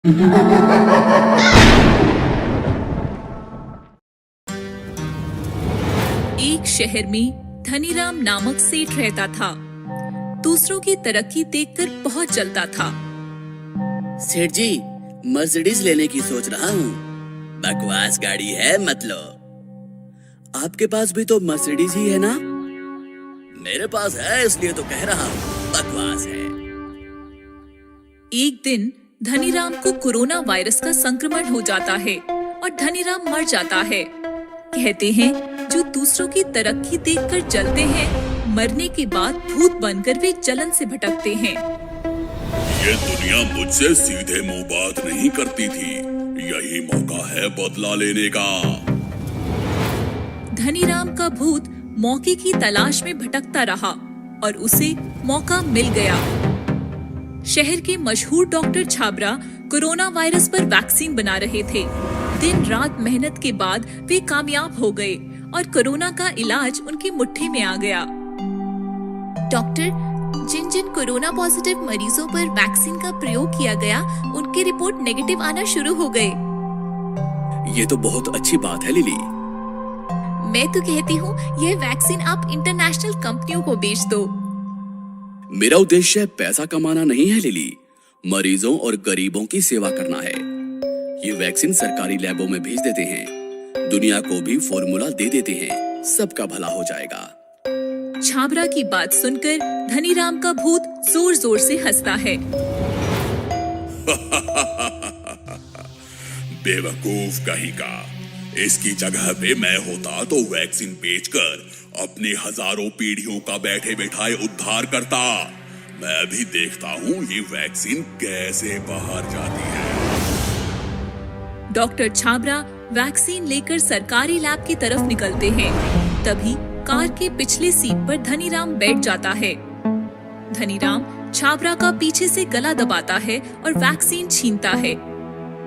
एक शहर में धनीराम नामक सेठ रहता था। दूसरों की तरक्की देखकर बहुत जलता था। सेठ जी, मर्सिडीज लेने की सोच रहा हूँ। बकवास गाड़ी है मतलब। आपके पास भी तो मर्सिडीज ही है ना? मेरे पास है इसलिए तो कह रहा हूँ, बकवास है। एक दिन धनीराम को कोरोना वायरस का संक्रमण हो जाता है और धनीराम मर जाता है। कहते हैं जो दूसरों की तरक्की देखकर जलते हैं, मरने के बाद भूत बनकर वे जलन से भटकते हैं। ये दुनिया मुझसे सीधे मुंह बात नहीं करती थी। यही मौका है बदला लेने का। धनीराम का भूत मौके की तलाश में भटकता रहा और उसे मौका मिल गया। शहर के मशहूर डॉक्टर छाबरा कोरोना वायरस पर वैक्सीन बना रहे थे। दिन रात मेहनत के बाद वे कामयाब हो गए और कोरोना का इलाज उनकी मुट्ठी में आ गया। डॉक्टर, जिन जिन कोरोना पॉजिटिव मरीजों पर वैक्सीन का प्रयोग किया गया, उनकी रिपोर्ट नेगेटिव आना शुरू हो गए। ये तो बहुत अच्छी बात है लिली। मैं तो कहती हूँ यह वैक्सीन आप इंटरनेशनल कंपनियों को बेच दो। मेरा उद्देश्य पैसा कमाना नहीं है लिली, मरीजों और गरीबों की सेवा करना है। ये वैक्सीन सरकारी लैबों में भेज देते हैं, दुनिया को भी फॉर्मूला दे देते हैं, सबका भला हो जाएगा। छाबरा की बात सुनकर धनीराम का भूत जोर जोर से हंसता है। बेवकूफ कहीं का। इसकी जगह पे मैं होता तो वैक्सीन बेचकर अपने हजारों पीढ़ियों का बैठे बैठाए उद्धार करता। मैं भी देखता हूँ ये वैक्सीन कैसे बाहर जाती है। डॉक्टर छाबरा वैक्सीन लेकर सरकारी लैब की तरफ निकलते हैं। तभी कार के पिछले सीट पर धनीराम बैठ जाता है। धनीराम छाबरा का पीछे से गला दबाता है और वैक्सीन छीनता है।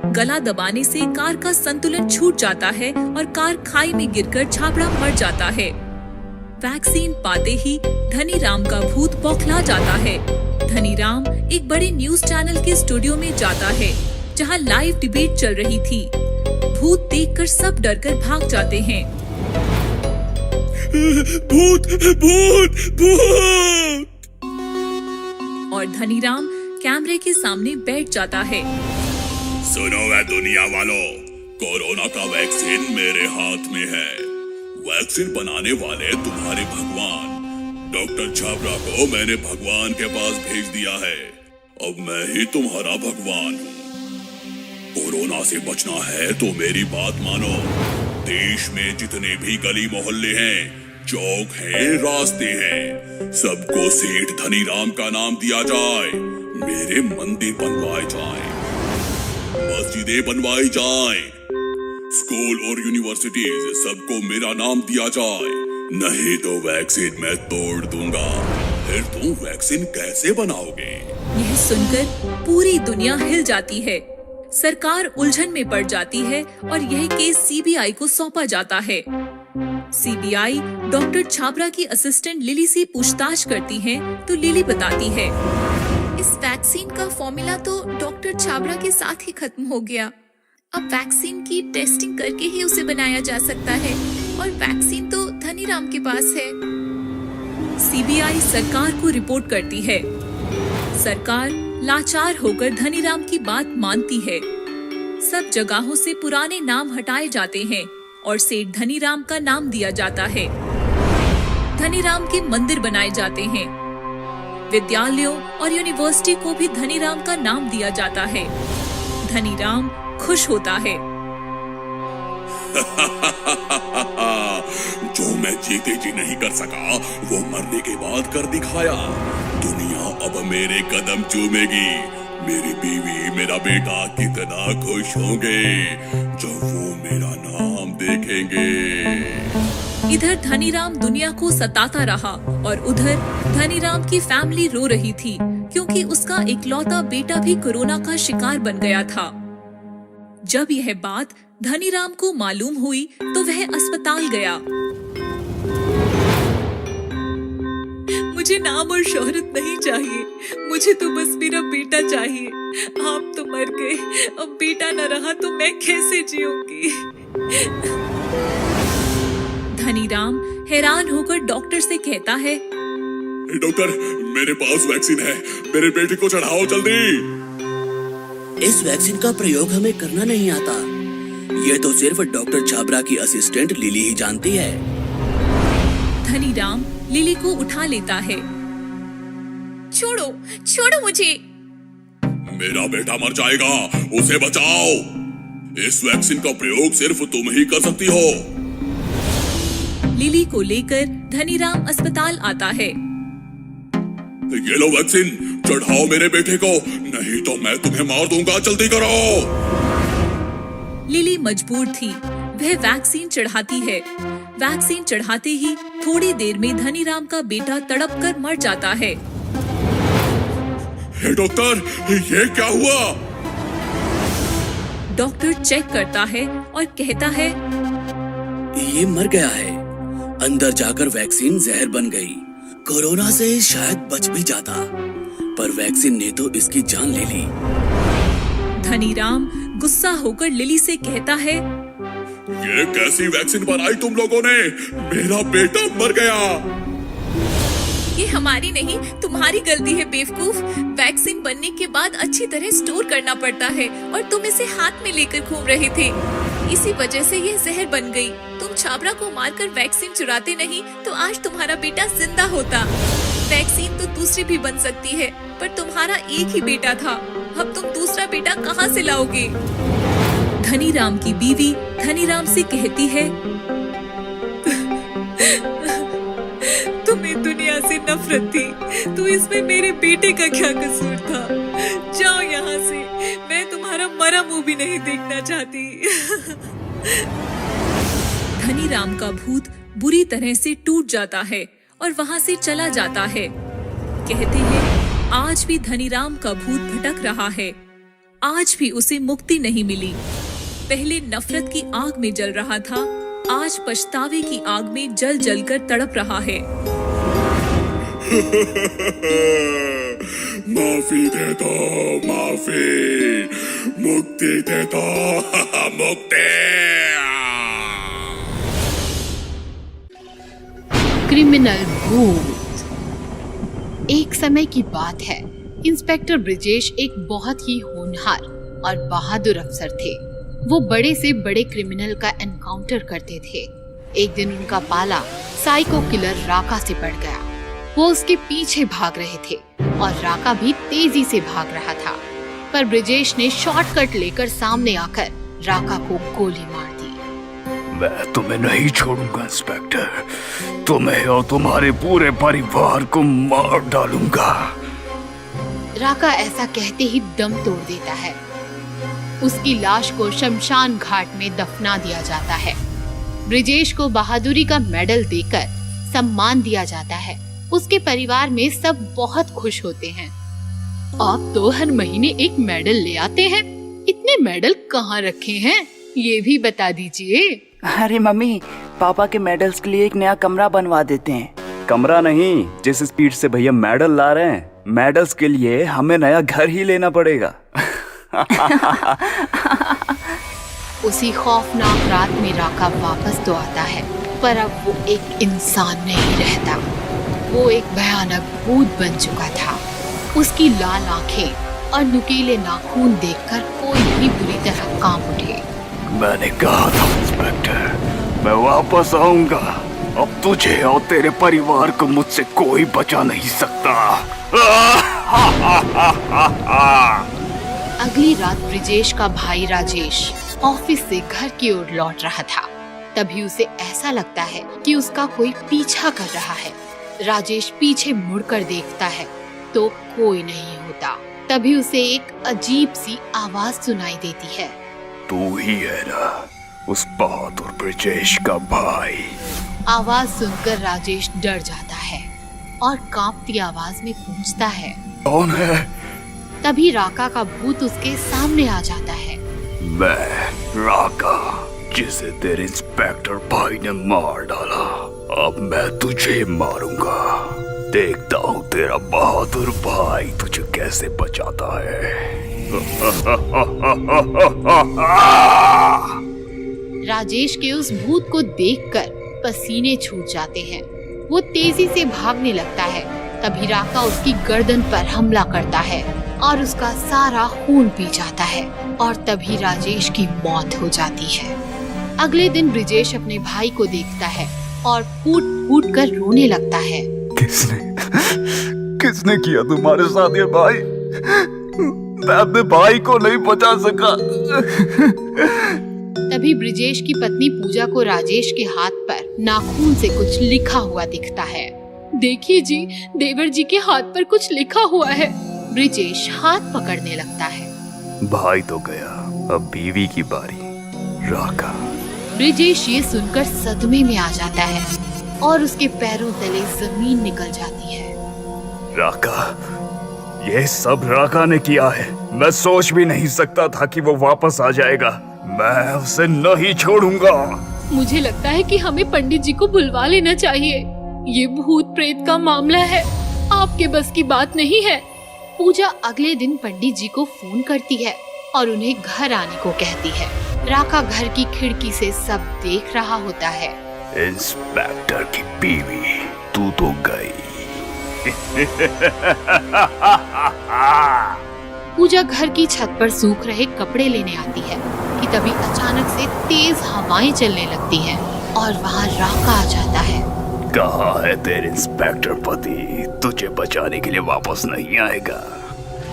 गला दबाने से कार का संतुलन छूट जाता है और कार खाई में गिरकर छाबरा मर जाता है। वैक्सीन पाते ही धनीराम का भूत बौखला जाता है। धनीराम एक बड़े न्यूज चैनल के स्टूडियो में जाता है, जहां लाइव डिबेट चल रही थी। भूत देखकर सब डरकर भाग जाते हैं। भूत भूत भूत। और धनीराम कैमरे के सामने बैठ जाता है। सुनो है दुनिया वालों, कोरोना का वैक्सीन मेरे हाथ में है। वैक्सीन बनाने वाले तुम्हारे भगवान डॉक्टर छाबरा को मैंने भगवान के पास भेज दिया है। अब मैं ही तुम्हारा भगवान हूँ। कोरोना से बचना है तो मेरी बात मानो। देश में जितने भी गली मोहल्ले हैं, चौक हैं, रास्ते हैं, सबको सेठ धनीराम का नाम दिया जाए। मेरे मंदिर बनवाए जाएं, मस्जिदें बनवाई जाएं, स्कूल और यूनिवर्सिटीज सबको मेरा नाम दिया जाए। नहीं तो वैक्सीन मैं तोड़ दूंगा। फिर तुम वैक्सीन कैसे बनाओगे? यह सुनकर पूरी दुनिया हिल जाती है। सरकार उलझन में पड़ जाती है और यह केस सीबीआई को सौंपा जाता है। सीबीआई डॉक्टर छाबरा की असिस्टेंट लिली से पूछताछ करती है तो लिली बताती है, इस वैक्सीन का फॉर्मूला तो डॉक्टर छाबरा के साथ ही खत्म हो गया। अब वैक्सीन की टेस्टिंग करके ही उसे बनाया जा सकता है और वैक्सीन तो धनीराम के पास है। सीबीआई सरकार को रिपोर्ट करती है। सरकार लाचार होकर धनीराम की बात मानती है। सब जगहों से पुराने नाम हटाए जाते हैं और सेठ धनीराम का नाम दिया जाता है। धनीराम के मंदिर बनाए जाते हैं। विद्यालयों और यूनिवर्सिटी को भी धनीराम का नाम दिया जाता है। धनीराम खुश होता है। जो मैं जीते जी नहीं कर सका, वो मरने के बाद कर दिखाया। दुनिया अब मेरे कदम चूमेगी। मेरी बीवी, मेरा बेटा कितना खुश होंगे जब वो मेरा नाम देखेंगे। इधर धनीराम दुनिया को सताता रहा और उधर धनीराम की फैमिली रो रही थी, क्योंकि उसका इकलौता बेटा भी कोरोना का शिकार बन गया था। जब यह बात धनीराम को मालूम हुई तो वह अस्पताल गया। मुझे नाम और शोहरत नहीं चाहिए, मुझे तो बस मेरा बेटा चाहिए। आप तो मर गए, अब बेटा न रहा तो मैं कैसे जीऊंगी। धनीराम हैरान होकर डॉक्टर से कहता है, डॉक्टर, मेरे पास वैक्सीन है, मेरे बेटे को चढ़ाओ जल्दी। इस वैक्सीन का प्रयोग हमें करना नहीं आता। ये तो सिर्फ डॉक्टर छाबरा की असिस्टेंट लिली ही जानती है। धनीराम लिली को उठा लेता है। छोड़ो, छोड़ो मुझे। मेरा बेटा मर जाएगा, उसे बचाओ। इस वैक्सीन का प्रयोग सिर्फ तुम ही कर सकती हो। लिली को लेकर धनीराम अस्पताल आता है। ये लो वैक्सीन, चढ़ाओ मेरे बेटे को, नहीं तो मैं तुम्हें मार दूंगा, जल्दी करो। लिली मजबूर थी, वह वैक्सीन चढ़ाती है। वैक्सीन चढ़ाते ही थोड़ी देर में धनीराम का बेटा तड़प कर मर जाता है। हे डॉक्टर, ये क्या हुआ? डॉक्टर चेक करता है और कहता है, ये मर गया है, अंदर जाकर वैक्सीन जहर बन गई। कोरोना से शायद बच भी जाता, पर वैक्सीन ने तो इसकी जान ले ली। धनीराम गुस्सा होकर लिली से कहता है, ये कैसी वैक्सीन बनाई तुम लोगों ने? मेरा बेटा मर गया। ये हमारी नहीं, तुम्हारी गलती है बेवकूफ। वैक्सीन बनने के बाद अच्छी तरह स्टोर करना पड़ता है और तुम इसे हाथ में लेकर घूम रहे थे, इसी वजह से ये जहर बन गई। तुम छाबरा को मारकर वैक्सीन चुराते नहीं तो आज तुम्हारा बेटा जिंदा होता। वैक्सीन तो दूसरी भी बन सकती है, पर तुम्हारा एक ही बेटा था, अब तुम दूसरा बेटा कहाँ से लाओगे? धनीराम की बीवी धनीराम से कहती है, तुम्हें दुनिया से नफरत थी, तो इसमें मेरे बेटे का क्या कसूर था? जाओ यहाँ से, मैं तुम्हारा मरा मुंह भी नहीं देखना चाहती। धनीराम का भूत बुरी तरह से टूट जाता है और वहाँ से चला जाता है। कहते हैं आज भी धनीराम का भूत भटक रहा है, आज भी उसे मुक्ति नहीं मिली। पहले नफरत की आग में जल रहा था, आज पछतावे की आग में जल जल कर तड़प रहा है। माफी दे दो, माफी, मुक्ति दे दो, मुक्ति। क्रिमिनल भूत। एक समय की बात है, इंस्पेक्टर ब्रिजेश एक बहुत ही होनहार और बहादुर अफसर थे। वो बड़े से बड़े क्रिमिनल का एनकाउंटर करते थे। एक दिन उनका पाला साइको किलर राका से पड़ गया। वो उसके पीछे भाग रहे थे और राका भी तेजी से भाग रहा था, पर ब्रिजेश ने शॉर्टकट लेकर सामने आकर राका को गोली मार दी। मैं तुम्हें नहीं छोड़ूंगा इंस्पेक्टर, तुम्हें और तुम्हारे पूरे परिवार को मार डालूंगा। राका ऐसा कहते ही दम तोड़ देता है। उसकी लाश को शमशान घाट में दफना दिया जाता है। ब्रिजेश को बहादुरी का मेडल देकर सम्मान दिया जाता है। उसके परिवार में सब बहुत खुश होते हैं। आप तो हर महीने एक मेडल ले आते हैं, इतने मेडल कहाँ रखे हैं ये भी बता दीजिए। अरे मम्मी, पापा के मेडल्स के लिए एक नया कमरा बनवा देते हैं। कमरा नहीं, जिस स्पीड से भैया मेडल ला रहे हैं, मेडल्स के लिए हमें नया घर ही लेना पड़ेगा। उसी खौफनाक रात में राका वापस तो आता है, पर अब वो एक इंसान नहीं रहता। वो एक भयानक भूत बन चुका था। उसकी लाल आंखें और नुकीले नाखून देखकर कोई भी बुरी तरह कांप उठे। मैंने कहा था इंस्पेक्टर, मैं वापस आऊंगा। अब तुझे और तेरे परिवार को मुझसे कोई बचा नहीं सकता। अगली रात ब्रिजेश का भाई राजेश ऑफिस से घर की ओर लौट रहा था। तभी उसे ऐसा लगता है कि उसका कोई पीछा कर रहा है। राजेश पीछे मुड़कर देखता है तो कोई नहीं होता। तभी उसे एक अजीब सी आवाज सुनाई देती है। तू ही है ना उस बहादुर ब्रिजेश का भाई? आवाज सुनकर राजेश डर जाता है और कांपती आवाज में पूछता है, कौन है? तभी राका का भूत उसके सामने आ जाता है। मैं राका, जिसे तेरे इंस्पेक्टर भाई ने मार डाला। अब मैं तुझे मारूंगा। देखता हूँ तेरा बहादुर भाई तुझे कैसे बचाता है। राजेश के उस भूत को देखकर पसीने छूट जाते हैं। वो तेजी से भागने लगता है। तभी राका उसकी गर्दन पर हमला करता है और उसका सारा खून पी जाता है और तभी राजेश की मौत हो जाती है। अगले दिन ब्रिजेश अपने भाई को देखता है और फूट फूट कर रोने लगता है। किसने किया तुम्हारे साथ ये भाई? मैं अपने भाई को नहीं बचा सका। तभी ब्रिजेश की पत्नी पूजा को राजेश के हाथ पर नाखून से कुछ लिखा हुआ दिखता है। देखिए जी, देवर जी के हाथ पर कुछ लिखा हुआ है। ब्रिजेश हाथ पकड़ने लगता है। भाई तो गया, अब बीवी की बारी। राका। ब्रिजेश ये सुनकर सदमे में आ जाता है और उसके पैरों तले जमीन निकल जाती है। राका, ये सब राका ने किया है। मैं सोच भी नहीं सकता था कि वो वापस आ जाएगा। मैं उसे नहीं छोड़ूंगा। मुझे लगता है कि हमें पंडित जी को बुलवा लेना चाहिए। ये भूत प्रेत का मामला है, आपके बस की बात नहीं है। पूजा अगले दिन पंडित जी को फोन करती है और उन्हें घर आने को कहती है। राका घर की खिड़की से सब देख रहा होता है। इंस्पेक्टर की बीवी, तू तो गई। पूजा घर की छत पर सूख रहे कपड़े लेने आती है कि तभी अचानक से तेज हवाएं चलने लगती हैं और वहाँ राका आ जाता है। कहाँ है तेरे इंस्पेक्टर पति? तुझे बचाने के लिए वापस नहीं आएगा।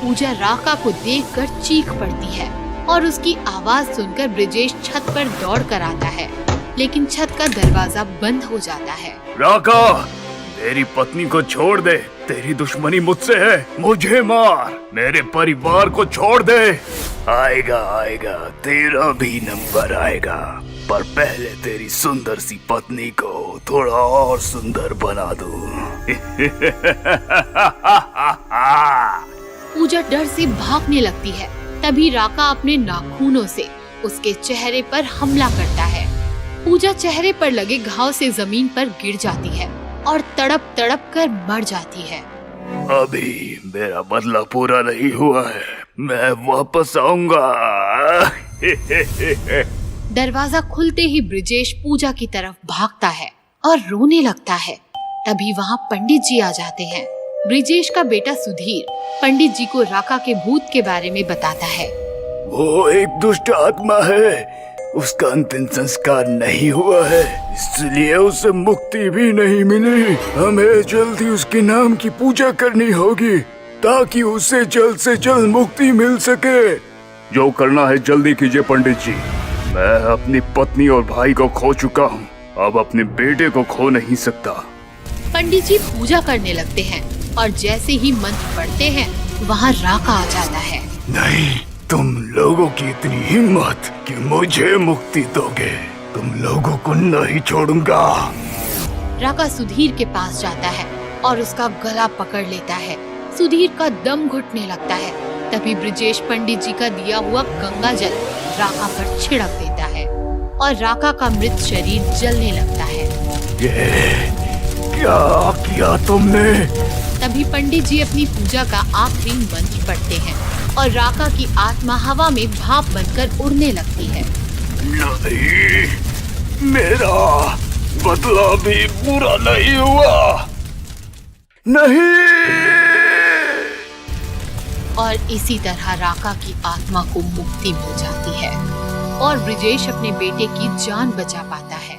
पूजा राका को देखकर चीख पड़ती है और उसकी आवाज सुनकर ब्रिजेश छत पर दौड़ कर आता है, लेकिन छत का दरवाजा बंद हो जाता है। राका, मेरी पत्नी को छोड़ दे। तेरी दुश्मनी मुझसे है, मुझे मार। मेरे परिवार को छोड़ दे। आएगा आएगा, तेरा भी नंबर आएगा, पर पहले तेरी सुंदर सी पत्नी को थोड़ा और सुंदर बना दूं। पूजा डर से भागने लगती है। तभी राका अपने नाखूनों से उसके चेहरे पर हमला करता है। पूजा चेहरे पर लगे घाव से जमीन पर गिर जाती है और तड़प तड़प कर मर जाती है। अभी मेरा बदला पूरा नहीं हुआ है, मैं वापस आऊंगा। दरवाजा खुलते ही ब्रिजेश पूजा की तरफ भागता है और रोने लगता है। तभी वहाँ पंडित जी आ जाते हैं। ब्रिजेश का बेटा सुधीर पंडित जी को राका के भूत के बारे में बताता है। वो एक दुष्ट आत्मा है, उसका अंतिम संस्कार नहीं हुआ है, इसलिए उसे मुक्ति भी नहीं मिली। हमें जल्दी उसके नाम की पूजा करनी होगी ताकि उसे जल्द से जल्द मुक्ति मिल सके। जो करना है जल्दी कीजिए पंडित जी। मैं अपनी पत्नी और भाई को खो चुका हूँ, अब अपने बेटे को खो नहीं सकता। पंडित जी पूजा करने लगते हैं और जैसे ही मंत्र पढ़ते हैं वहाँ राका आ जाता है। नहीं, तुम लोगों की इतनी हिम्मत कि मुझे मुक्ति दोगे, तुम लोगों को नहीं छोड़ूंगा। राका सुधीर के पास जाता है और उसका गला पकड़ लेता है। सुधीर का दम घुटने लगता है। तभी ब्रिजेश पंडित जी का दिया हुआ गंगा जल राका पर छिड़क देता है और राका का मृत शरीर जलने लगता है। ये क्या किया तुमने? तभी पंडित जी अपनी पूजा का आखिरी मंत्र पढ़ते हैं और राका की आत्मा हवा में भाप बनकर उड़ने लगती है। नहीं, मेरा बदला भी पूरा नहीं हुआ। नहीं। और इसी तरह राका की आत्मा को मुक्ति मिल जाती है और ब्रिजेश अपने बेटे की जान बचा पाता है।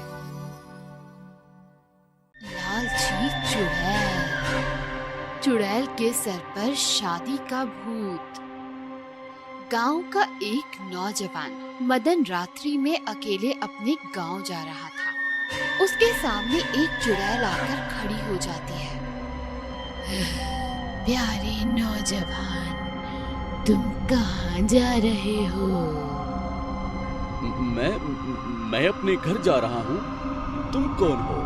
लालची चुड़ैल। चुड़ैल के सर पर शादी का भूत। गांव का एक नौजवान मदन रात्रि में अकेले अपने गांव जा रहा था। उसके सामने एक चुड़ैल आकर खड़ी हो जाती है। प्यारे नौजवान, तुम कहाँ जा रहे हो? मैं अपने घर जा रहा हूँ। तुम कौन हो?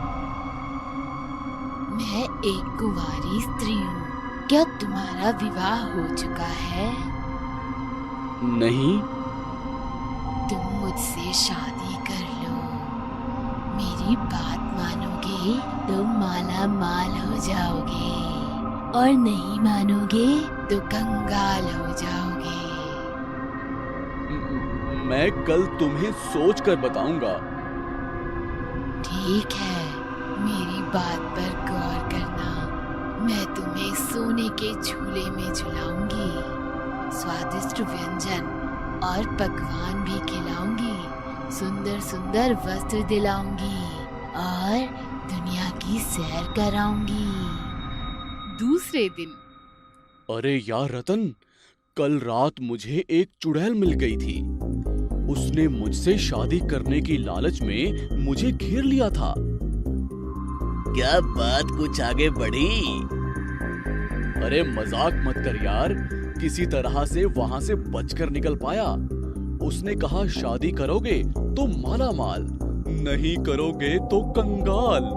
मैं एक कुंवारी स्त्री हूँ। क्या तुम्हारा विवाह हो चुका है? नहीं। तुम मुझसे शादी कर लो। मेरी बात मानोगे तो माला माल हो जाओगे। और नहीं मानोगे तो कंगाल हो जाओगे। मैं कल तुम्हें सोच कर बताऊंगा। ठीक है, मेरी बात पर गौर करना। मैं तुम्हें सोने के झूले में झुलाऊंगी, स्वादिष्ट व्यंजन और पकवान भी खिलाऊंगी, सुंदर सुंदर वस्त्र दिलाऊंगी और दुनिया की सैर कराऊंगी। दूसरे दिन। अरे यार रतन, कल रात मुझे एक चुड़ैल मिल गई थी। उसने मुझसे शादी करने की लालच में मुझे घेर लिया था। क्या बात कुछ आगे बढ़ी? अरे मजाक मत कर यार, किसी तरह से वहां से बचकर निकल पाया। उसने कहा शादी करोगे तो माला माल, नहीं करोगे तो कंगाल।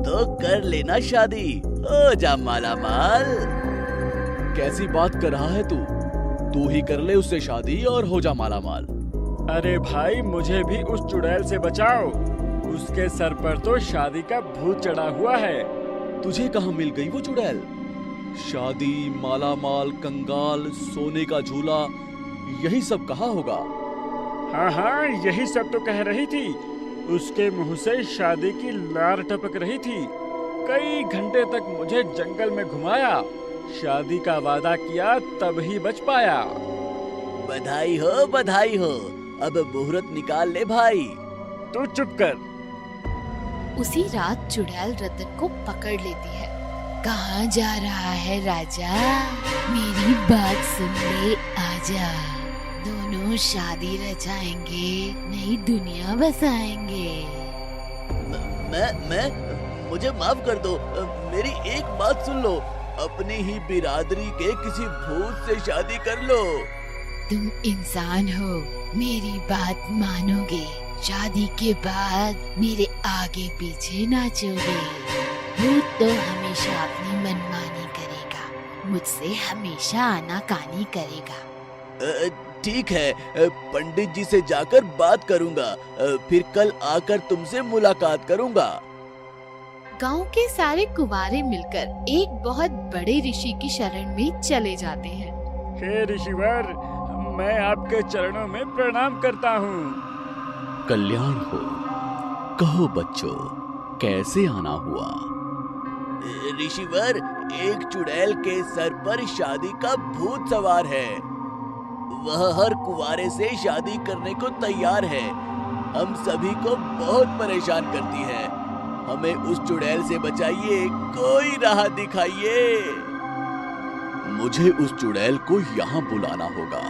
तो कर लेना शादी, हो जा माला माल। कैसी बात कर रहा है तू? तू ही कर ले उससे शादी और हो जा माला माल। अरे भाई, मुझे भी उस चुड़ैल से बचाओ। उसके सर पर तो शादी का भूत चढ़ा हुआ है। तुझे कहाँ मिल गई वो चुड़ैल? शादी, माला माल, कंगाल, सोने का झूला, यही सब कहा होगा। हाँ हाँ, यही सब तो कह रही थी। उसके मुंह से शादी की लार टपक रही थी। कई घंटे तक मुझे जंगल में घुमाया, शादी का वादा किया तब ही बच पाया। बधाई हो, बधाई हो। अब मुहूर्त निकाल ले भाई। तू चुप कर। उसी रात चुड़ैल रतन को पकड़ लेती है। कहाँ जा रहा है राजा? मेरी बात सुन ले, आजा। दोनों शादी रचाएंगे, नई दुनिया बसाएंगे। मैं मुझे माफ कर दो। मेरी एक बात सुन लो। अपनी ही बिरादरी के किसी भूत से शादी कर लो। तुम इंसान हो, मेरी बात मानोगे। शादी के बाद मेरे आगे पीछे नाचोगे। भूत तो हमेशा अपनी मनमानी करेगा, मुझसे हमेशा आनाकानी करेगा। ठीक है, पंडित जी से जाकर बात करूंगा। फिर कल आकर तुमसे मुलाकात करूंगा। गांव के सारे कुंवारे मिलकर एक बहुत बड़े ऋषि की शरण में चले जाते हैं। हे ऋषिवर, मैं आपके चरणों में प्रणाम करता हूँ। कल्याण हो। कहो बच्चों, कैसे आना हुआ? ऋषिवर, एक चुड़ैल के सर पर शादी का भूत सवार है। वह हर कुंवारे से शादी करने को तैयार है। हम सभी को बहुत परेशान करती है। हमें उस चुड़ैल से बचाइए, कोई राह दिखाइए। मुझे उस चुड़ैल को यहाँ बुलाना होगा।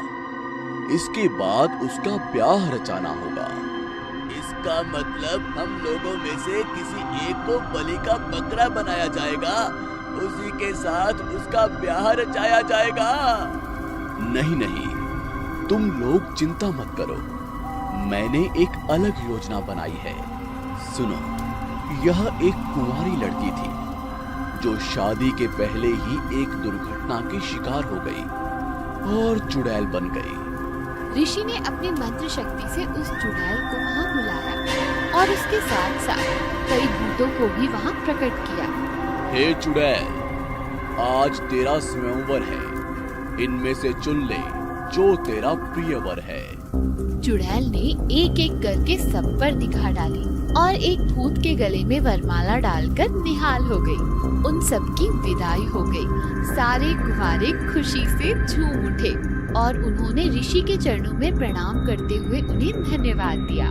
इसके बाद उसका ब्याह रचाना होगा। इसका मतलब हम लोगों में से किसी एक को बलि का बकरा बनाया जाएगा, उसी के साथ उसका ब्याह रचाया जाएगा। नहीं नहीं, तुम लोग चिंता मत करो। मैंने एक अलग योजना बनाई है। सुनो, यह एक कुंवारी लड़की थी जो शादी के पहले ही एक दुर्घटना की शिकार हो गई और चुड़ैल बन गई। ऋषि ने अपनी मंत्र शक्ति से उस चुड़ैल को वहाँ बुलाया और उसके साथ साथ कई भूतों को भी वहाँ प्रकट किया। हे चुड़ैल, आज तेरा स्वयंवर है। इनमें से चुन ले जो तेरा प्रिय वर है। चुड़ैल ने एक एक करके सब पर दिखा डाली और एक भूत के गले में वरमाला डालकर निहाल हो गई। उन सब की विदाई हो गई। सारे कुंवारे खुशी से झूम उठे और उन्होंने ऋषि के चरणों में प्रणाम करते हुए उन्हें धन्यवाद दिया।